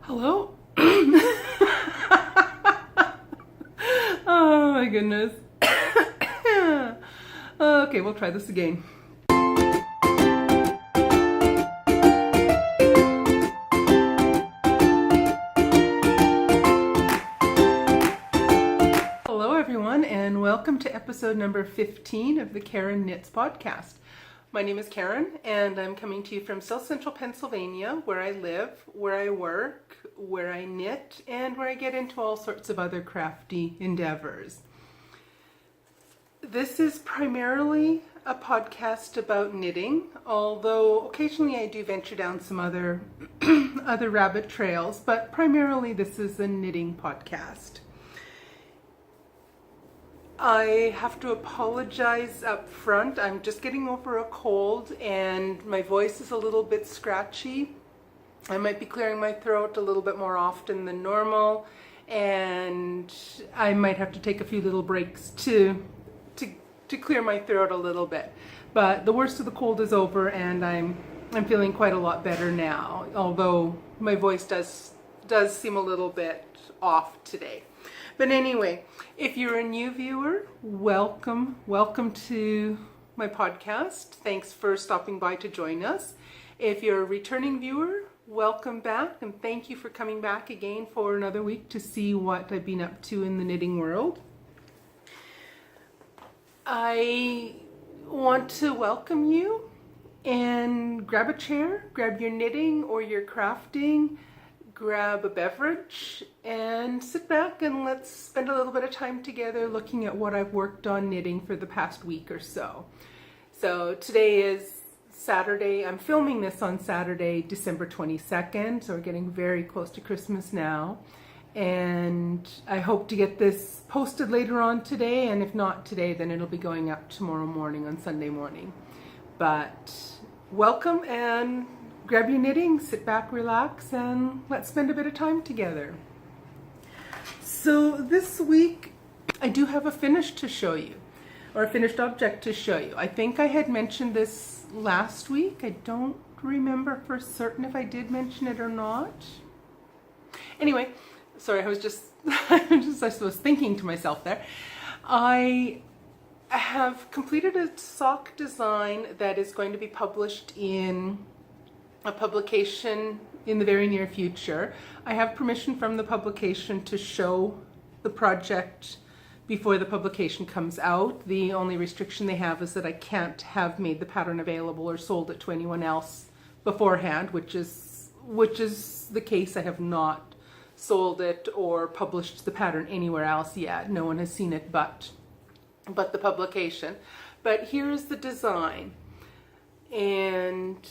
Hello? Oh my goodness. Okay, we'll try this again. Hello everyone, and welcome to episode number 15 of the Karen Knits podcast. My name is Karen, and I'm coming to you from South Central Pennsylvania, where I live, where I work, where I knit, and where I get into all sorts of other crafty endeavors. This is primarily a podcast about knitting, although occasionally I do venture down some other rabbit trails, but primarily this is a knitting podcast. I have to apologize up front. I'm just getting over a cold and my voice is a little bit scratchy. I might be clearing my throat a little bit more often than normal, and I might have to take a few little breaks to clear my throat a little bit. But the worst of the cold is over and I'm feeling quite a lot better now, although my voice does seem a little bit off today. But anyway, if you're a new viewer, welcome to my podcast. Thanks for stopping by to join us. If you're a returning viewer, welcome back, and thank you for coming back again for another week to see what I've been up to in the knitting world. I want to welcome you and grab a chair, grab your knitting or your crafting, grab a beverage and sit back and let's spend a little bit of time together looking at what I've worked on knitting for the past week or so. So today is Saturday. I'm filming this on Saturday, December 22nd, so we're getting very close to Christmas now. And I hope to get this posted later on today, and if not today, then it'll be going up tomorrow morning on Sunday morning. But welcome, and grab your knitting, sit back, relax, and let's spend a bit of time together. So this week, I do have a finish to show you, or a finished object to show you. I think I had mentioned this last week. I don't remember for certain if I did mention it or not. Anyway, sorry, I was thinking to myself there. I have completed a sock design that is going to be published in a publication in the very near future. I have permission from the publication to show the project before the publication comes out. The only restriction they have is that I can't have made the pattern available or sold it to anyone else beforehand, which is the case. I have not sold it or published the pattern anywhere else yet. No one has seen it but the publication. But here's the design, and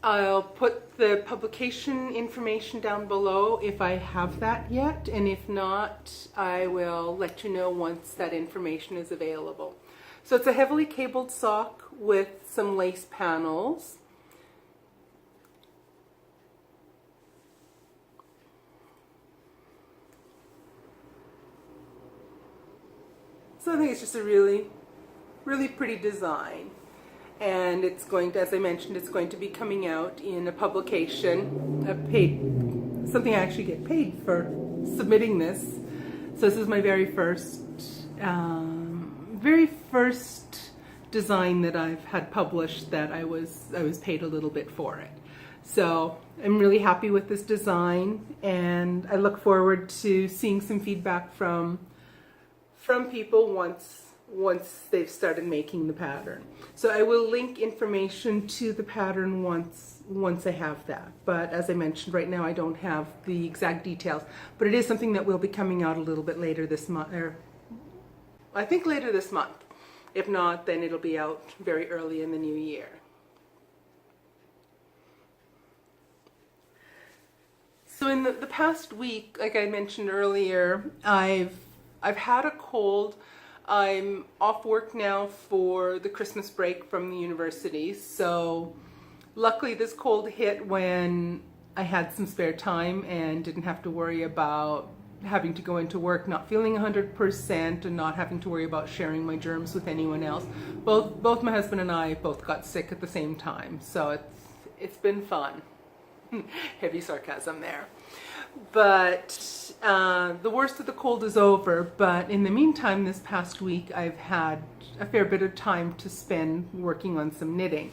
I'll put the publication information down below if I have that yet, and if not, I will let you know once that information is available. So it's a heavily cabled sock with some lace panels. So I think it's just a really, really pretty design. And it's going to, as I mentioned, it's going to be coming out in a publication, something I actually get paid for submitting this. So this is my very first design that I've had published that I was paid a little bit for it. So I'm really happy with this design, and I look forward to seeing some feedback from people once they've started making the pattern. So I will link information to the pattern once I have that. But as I mentioned, right now I don't have the exact details, but it is something that will be coming out a little bit later this month, or I think later this month. If not, then it'll be out very early in the new year. So in the past week, like I mentioned earlier, I've had a cold. I'm off work now for the Christmas break from the university, so luckily this cold hit when I had some spare time and didn't have to worry about having to go into work not feeling 100% and not having to worry about sharing my germs with anyone else. Both my husband and I both got sick at the same time, so it's been fun. Heavy sarcasm there. But the worst of the cold is over. But in the meantime, this past week, I've had a fair bit of time to spend working on some knitting.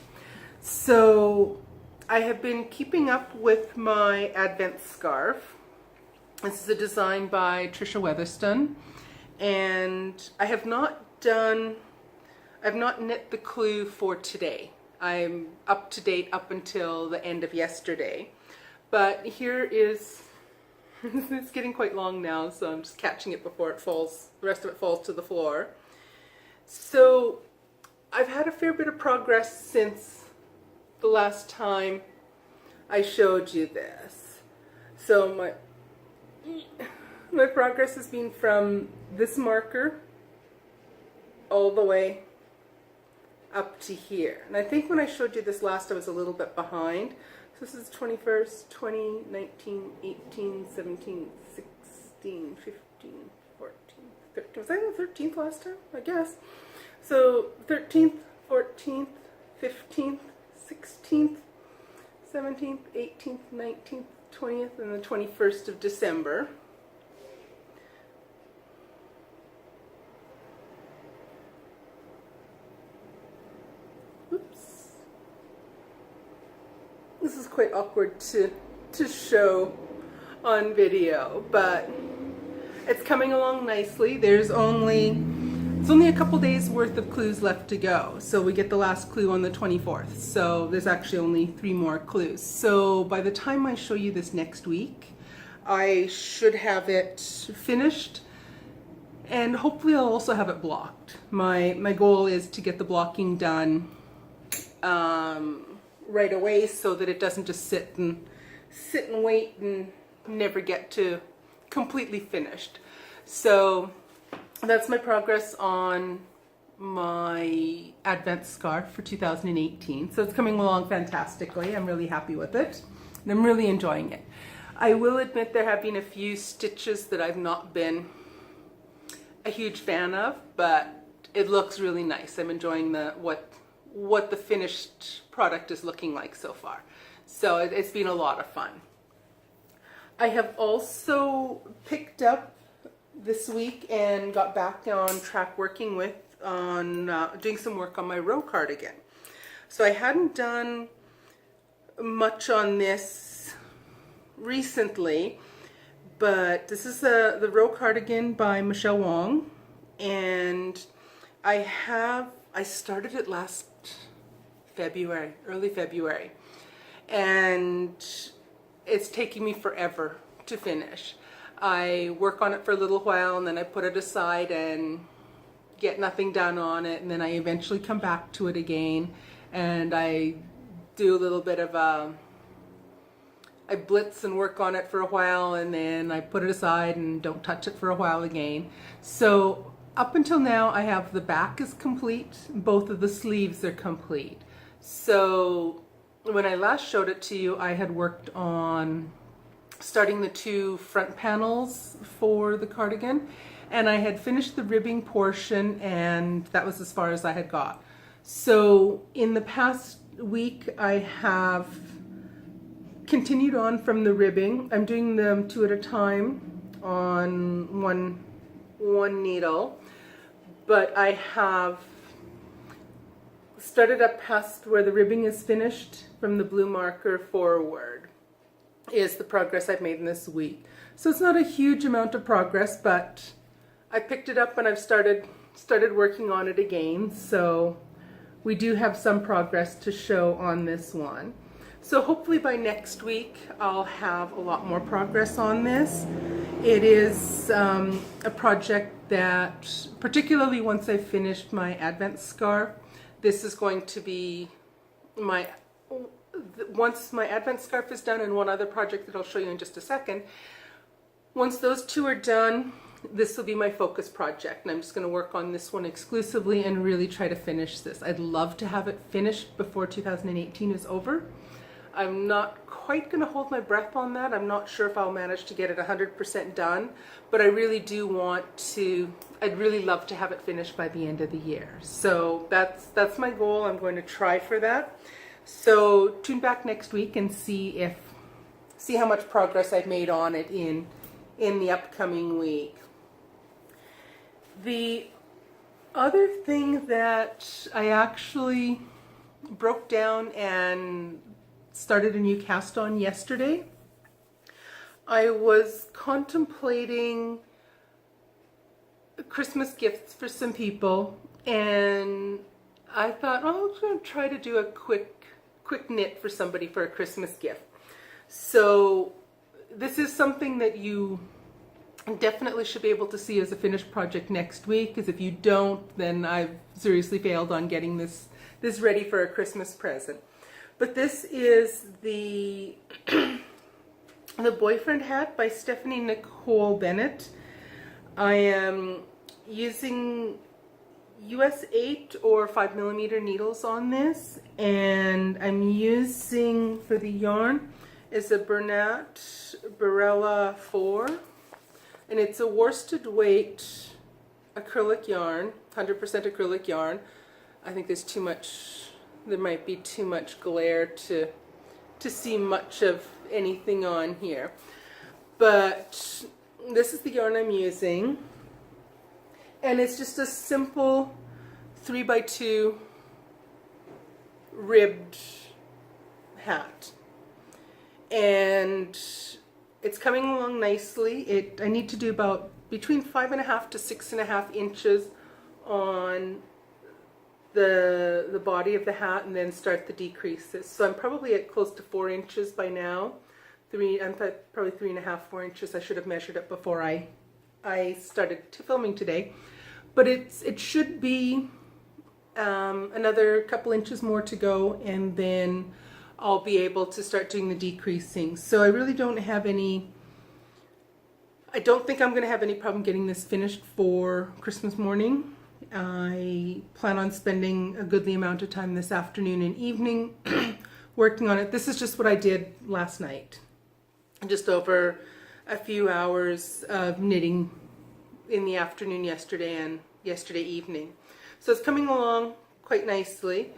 So I have been keeping up with my Advent scarf. This is a design by Trisha Weatherston. And I've not knit the clue for today. I'm up to date up until the end of yesterday. But here is, it's getting quite long now, so I'm just catching it before it falls, the rest of it falls to the floor. So I've had a fair bit of progress since the last time I showed you this. So my progress has been from this marker all the way up to here. And I think when I showed you this last, I was a little bit behind. So this is 21st, 20, 19, 18, 17, 16, 15, 14, 13. Was I on the 13th last time? I guess. So 13th, 14th, 15th, 16th, 17th, 18th, 19th, 20th, and the 21st of December. Oops. This is quite awkward to show on video, but it's coming along nicely. It's only a couple days worth of clues left to go. So we get the last clue on the 24th. So there's actually only 3 more clues. So by the time I show you this next week, I should have it finished, and hopefully I'll also have it blocked. My goal is to get the blocking done right away, so that it doesn't just sit and wait and never get to completely finished. So that's my progress on my Advent scarf for 2018. So it's coming along fantastically. I'm really happy with it, and I'm really enjoying it. I will admit there have been a few stitches that I've not been a huge fan of, but it looks really nice. I'm enjoying what the finished product is looking like so far. So it's been a lot of fun. I have also picked up this week and got back on track working doing some work on my Rowe cardigan. So I hadn't done much on this recently, but this is the Rowe cardigan by Michelle Wong, and I started it last February, early February, and it's taking me forever to finish. I work on it for a little while, and then I put it aside and get nothing done on it, and then I eventually come back to it again, and I do a little bit of I blitz and work on it for a while, and then I put it aside and don't touch it for a while again. So up until now, I have the back is complete, both of the sleeves are complete. So when I last showed it to you, I had worked on starting the 2 front panels for the cardigan, and I had finished the ribbing portion, and that was as far as I had got. So in the past week, I have continued on from the ribbing. I'm doing them 2 at a time on one needle, but I have started up past where the ribbing is finished from the blue marker forward is the progress I've made in this week. So it's not a huge amount of progress, but I picked it up and I've started working on it again. So we do have some progress to show on this one. So hopefully by next week I'll have a lot more progress on this. It is a project that, particularly once I've finished my Advent scarf, this is going to be once my Advent scarf is done, and one other project that I'll show you in just a second. Once those 2 are done, this will be my focus project, and I'm just going to work on this one exclusively and really try to finish this. I'd love to have it finished before 2018 is over. I'm not quite going to hold my breath on that. I'm not sure if I'll manage to get it 100% done, but I really do want to. I'd really love to have it finished by the end of the year. So that's my goal. I'm going to try for that. So tune back next week and see if see how much progress I've made on it in the upcoming week. The other thing that I actually broke down and started a new cast on yesterday, I was contemplating Christmas gifts for some people, and I thought, oh, I'm going to try to do a quick knit for somebody for a Christmas gift. So this is something that you definitely should be able to see as a finished project next week, because if you don't, then I've seriously failed on getting this ready for a Christmas present. But this is the the boyfriend hat by Stephanie Nicole Bennett. I am using US 8 or 5mm needles on this, and I'm using, for the yarn, is a Bernat Barella 4, and it's a worsted weight acrylic yarn, 100% acrylic yarn. I think there might be too much glare to see much of anything on here, but this is the yarn I'm using, and it's just a simple 3x2 ribbed hat, and it's coming along nicely. I need to do about between 5.5 to 6.5 inches on the body of the hat, and then start the decreases. So I'm probably at close to 4 inches by now. I'm probably 3.5, 4 inches. I should have measured it before I started filming today, but it should be another couple inches more to go, and then I'll be able to start doing the decreasing. So I really don't think I'm going to have any problem getting this finished for Christmas morning. I plan on spending a goodly amount of time this afternoon and evening working on it. This is just what I did last night. Just over a few hours of knitting in the afternoon yesterday and yesterday evening. So it's coming along quite nicely.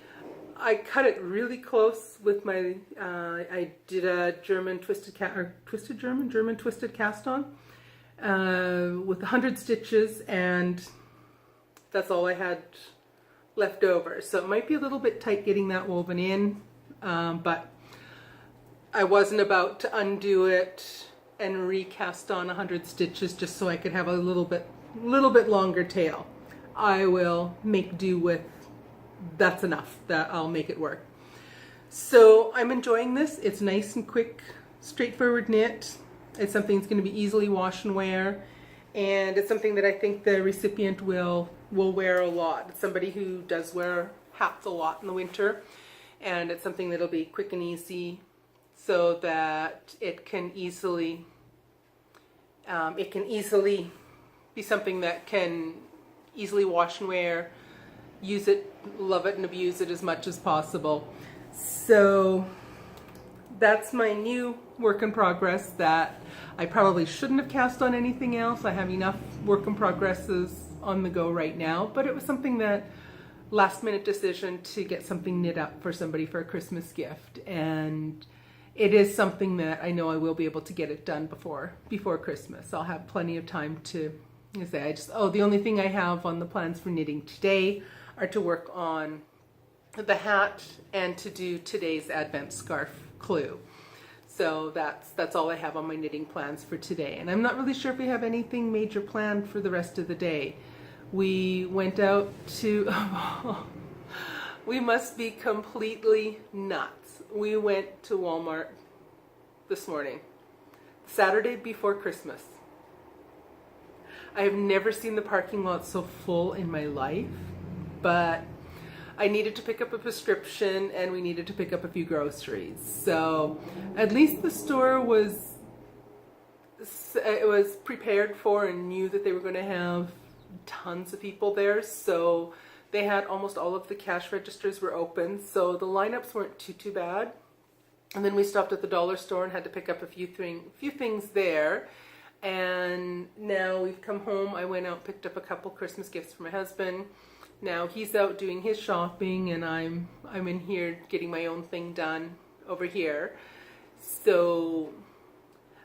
I cut it really close with my, I did a German twisted cast on with 100 stitches, and that's all I had left over. So it might be a little bit tight getting that woven in, but I wasn't about to undo it and recast on 100 stitches just so I could have a little bit longer tail. I will make do with that's enough, that I'll make it work. So I'm enjoying this. It's nice and quick, straightforward knit. It's something that's going to be easily wash and wear, and it's something that I think the recipient will wear a lot. It's somebody who does wear hats a lot in the winter, and it's something that'll be quick and easy, so that it can easily be something that can easily wash and wear, use it, love it, and abuse it as much as possible. So that's my new work in progress that I probably shouldn't have cast on anything else. I have enough work in progresses on the go right now, but it was something that last minute decision to get something knit up for somebody for a Christmas gift, and it is something that I know I will be able to get it done before Christmas. I'll have plenty of time to say, the only thing I have on the plans for knitting today are to work on the hat and to do today's Advent scarf clue. So that's all I have on my knitting plans for today. And I'm not really sure if we have anything major planned for the rest of the day. We went out to, we must be completely nuts. We went to Walmart this morning, Saturday before Christmas. I have never seen the parking lot so full in my life, but I needed to pick up a prescription and we needed to pick up a few groceries. So at least the store was prepared for and knew that they were going to have tons of people there. So they had almost all of the cash registers were open, so the lineups weren't too bad. And then we stopped at the dollar store and had to pick up a few things there. And now we've come home. I went out and picked up a couple Christmas gifts for my husband. Now he's out doing his shopping, and I'm in here getting my own thing done over here. So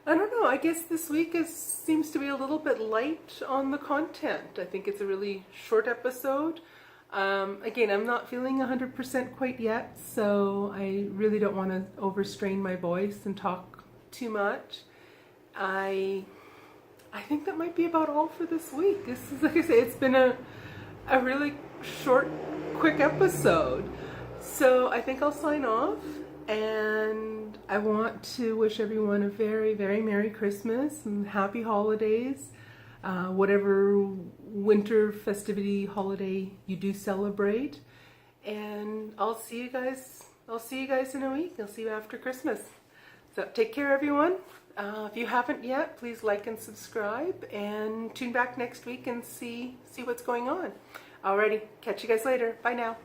I don't know, I guess this week seems to be a little bit light on the content. I think it's a really short episode. Again, I'm not feeling 100% quite yet, so I really don't want to overstrain my voice and talk too much. I think that might be about all for this week. This is, like I say, it's been a really short, quick episode. So I think I'll sign off, and I want to wish everyone a very, very Merry Christmas and Happy Holidays. Whatever winter festivity holiday you do celebrate. And I'll see you guys in a week. I'll see you after Christmas. So take care, everyone. If you haven't yet, please like and subscribe, and tune back next week and see what's going on. Alrighty, catch you guys later. Bye now.